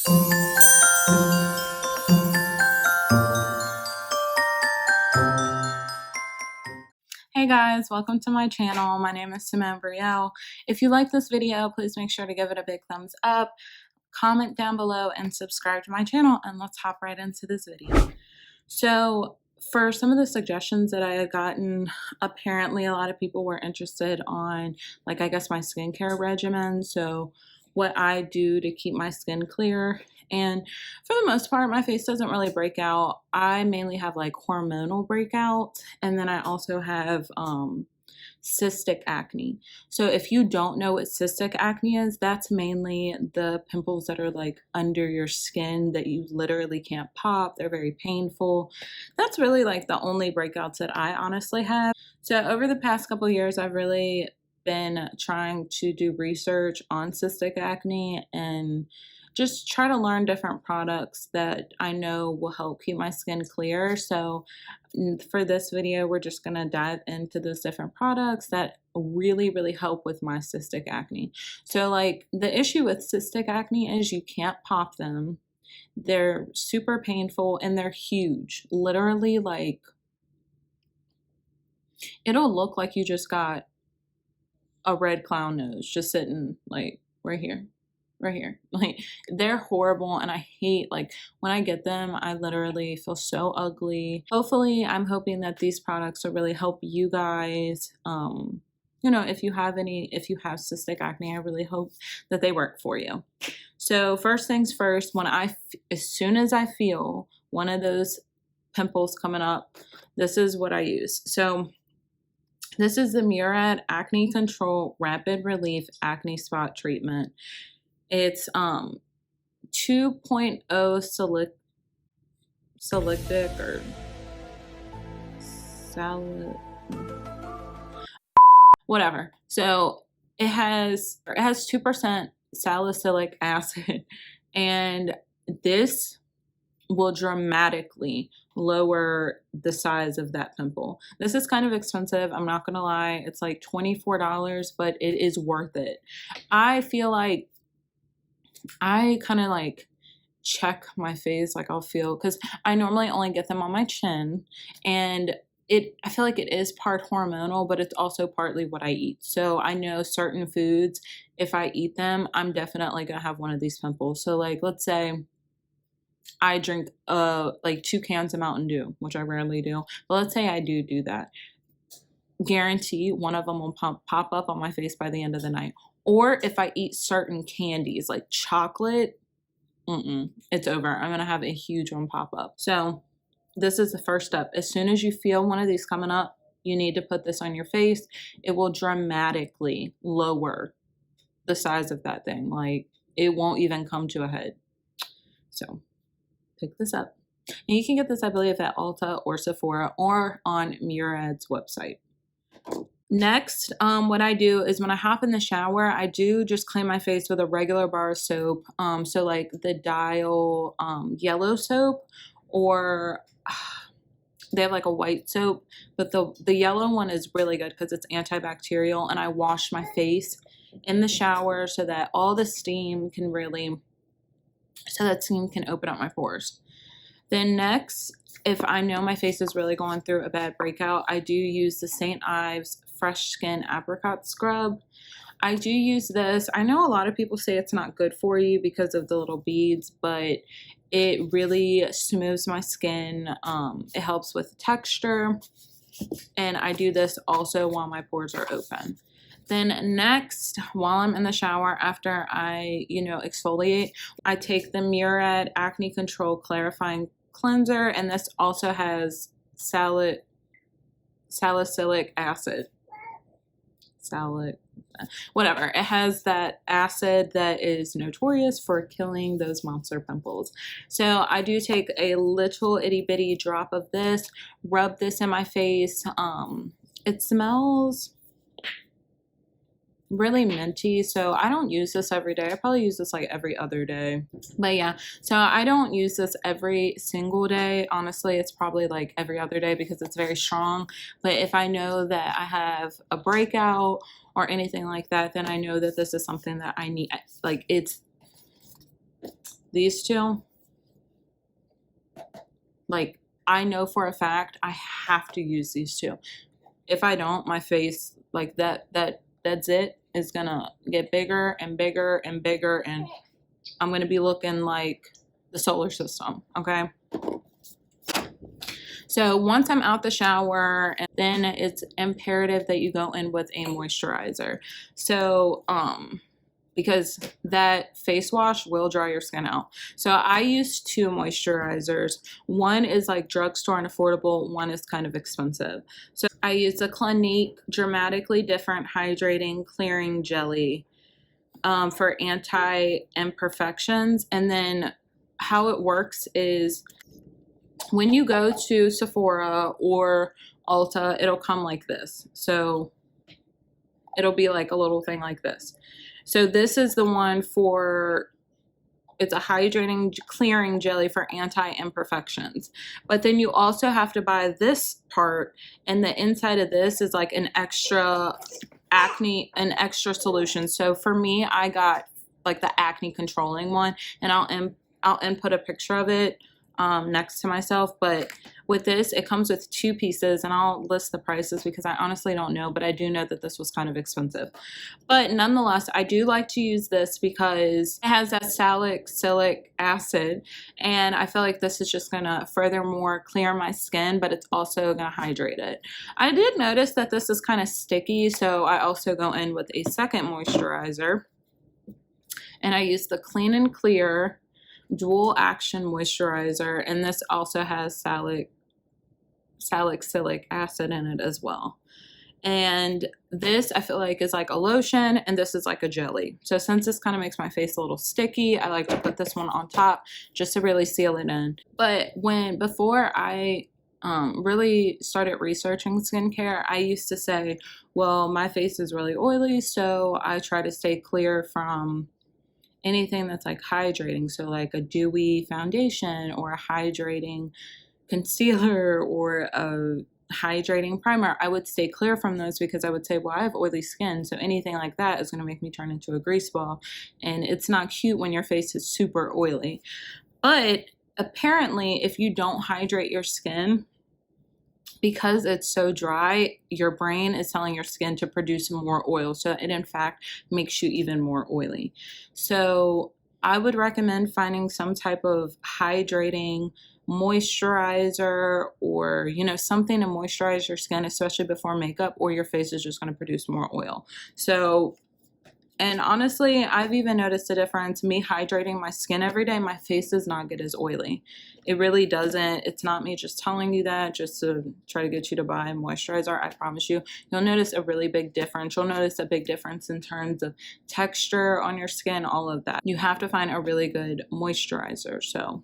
Hey guys, welcome to my channel. My name is Simone Brielle. If you like this video, please make sure to give it a big thumbs up, comment down below, and subscribe to my channel, and let's hop right into this video. So for some of the suggestions that I had gotten, apparently a lot of people were interested on, like, I guess my skincare regimen. So what I do to keep my skin clear. And for the most part, my face doesn't really break out. I mainly have like hormonal breakouts. And then I also have cystic acne. So if you don't know what cystic acne is, that's mainly the pimples that are like under your skin that you literally can't pop. They're very painful. That's really like the only breakouts that I honestly have. So over the past couple of years, I've really been trying to do research on cystic acne and just try to learn different products that I know will help keep my skin clear. So for this video, we're just going to dive into those different products that really help with my cystic acne. So like the issue with cystic acne is you can't pop them. They're super painful and they're huge. Literally, like, it'll look like you just got a red clown nose just sitting like right here. Like, they're horrible, and I hate, like, when I get them, I literally feel so ugly. Hopefully, I'm hoping that these products will really help you guys. You know, if you have cystic acne, I really hope that they work for you. So first things first, as soon as I feel one of those pimples coming up, this is what I use. So this is the MURAD Acne Control Rapid Relief Acne Spot Treatment. It's 2.0 salicylic or whatever. So it has 2% salicylic acid, and this will dramatically lower the size of that pimple. This is kind of expensive, I'm not gonna lie. It's like $24, but it is worth it. I feel like I kind of like check my face, like I'll feel, because I normally only get them on my chin, and I feel like it is part hormonal, but it's also partly what I eat. So I know certain foods, if I eat them, I'm definitely gonna have one of these pimples. So like, let's say I drink like 2 cans of Mountain Dew, which I rarely do, but let's say I do that. Guarantee one of them will pop up on my face by the end of the night. Or if I eat certain candies like chocolate, it's over. I'm going to have a huge one pop up. So this is the first step. As soon as you feel one of these coming up, you need to put this on your face. It will dramatically lower the size of that thing. Like, it won't even come to a head. So pick this up. And you can get this, I believe, at Ulta or Sephora or on MURAD's website. Next, what I do is when I hop in the shower, I do just clean my face with a regular bar of soap. So like the Dial yellow soap, or they have like a white soap, but the yellow one is really good because it's antibacterial, and I wash my face in the shower so that all the steam can open up my pores. Then next, if I know my face is really going through a bad breakout, I do use the St. Ives Fresh Skin Apricot Scrub. I do use this. I know a lot of people say it's not good for you because of the little beads, but it really smooths my skin. It helps with texture, and I do this also while my pores are open. Then next, while I'm in the shower, after I, exfoliate, I take the MURAD Acne Control Clarifying Cleanser, and this also has salicylic acid. Whatever. It has that acid that is notorious for killing those monster pimples. So I do take a little itty bitty drop of this, rub this in my face. It smells really minty, so I don't use this every day. I probably use this like every other day, but yeah, so I don't use this every single day. Honestly, it's probably like every other day because it's very strong. But if I know that I have a breakout or anything like that, then I know that this is something that I need. Like, these two, like, I know for a fact I have to use these two. If I don't, my face, like that's it, is gonna get bigger and bigger and bigger, and I'm gonna be looking like the solar system, okay? So once I'm out the shower, and then it's imperative that you go in with a moisturizer. So, because that face wash will dry your skin out. So I use 2 moisturizers. One is like drugstore and affordable, one is kind of expensive. So I use the Clinique Dramatically Different Hydrating Clearing Jelly for anti-imperfections. And then how it works is when you go to Sephora or Ulta, it'll come like this. So it'll be like a little thing like this. So this is the one for, it's a hydrating clearing jelly for anti-imperfections. But then you also have to buy this part, and the inside of this is like an extra solution. So for me, I got like the acne controlling one, and I'll input a picture of it next to myself. But with this, it comes with 2 pieces, and I'll list the prices because I honestly don't know, but I do know that this was kind of expensive. But nonetheless, I do like to use this because it has that salicylic acid, and I feel like this is just gonna furthermore clear my skin, but it's also gonna hydrate it. I did notice that this is kind of sticky, so I also go in with a second moisturizer, and I use the Clean and Clear Dual Action Moisturizer, and this also has salicylic acid in it as well. And this, I feel like, is like a lotion, and this is like a jelly. So since this kind of makes my face a little sticky, I like to put this one on top just to really seal it in. But before I really started researching skincare, I used to say, well, my face is really oily, so I try to stay clear from anything that's like hydrating. So like a dewy foundation or a hydrating concealer or a hydrating primer, I would stay clear from those because I would say, well, I have oily skin, so anything like that is going to make me turn into a grease ball, and it's not cute when your face is super oily. But apparently, if you don't hydrate your skin, because it's so dry, your brain is telling your skin to produce more oil. So it in fact makes you even more oily. So I would recommend finding some type of hydrating moisturizer, or something to moisturize your skin, especially before makeup, or your face is just going to produce more oil. So, and honestly, I've even noticed a difference. Me hydrating my skin every day, my face does not get as oily. It really doesn't. It's not me just telling you that just to try to get you to buy moisturizer. I promise you, you'll notice a really big difference. You'll notice a big difference in terms of texture on your skin, all of that. You have to find a really good moisturizer. So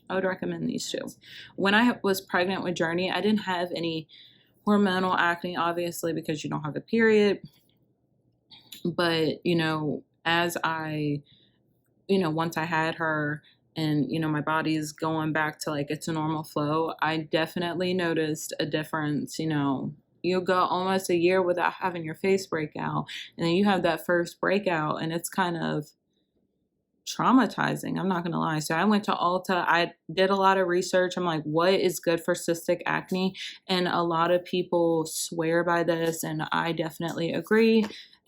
I would recommend these 2. When I was pregnant with Journey, I didn't have any hormonal acne, obviously, because you don't have a period. But, as I, once I had her and, my body's going back to like its normal flow, I definitely noticed a difference. You go almost a year without having your face break out, and then you have that first breakout, and it's kind of traumatizing, I'm not gonna lie. So I went to Ulta, I did a lot of research. I'm like, what is good for cystic acne? And a lot of people swear by this, and I definitely agree.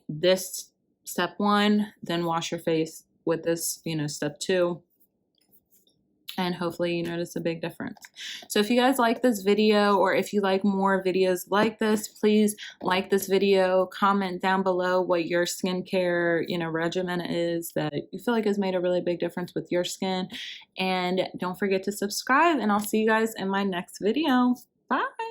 This step 1, then wash your face with this, step 2. And hopefully you notice a big difference. So if you guys like this video, or if you like more videos like this, please like this video, comment down below what your skincare, regimen is that you feel like has made a really big difference with your skin. And don't forget to subscribe, and I'll see you guys in my next video. Bye.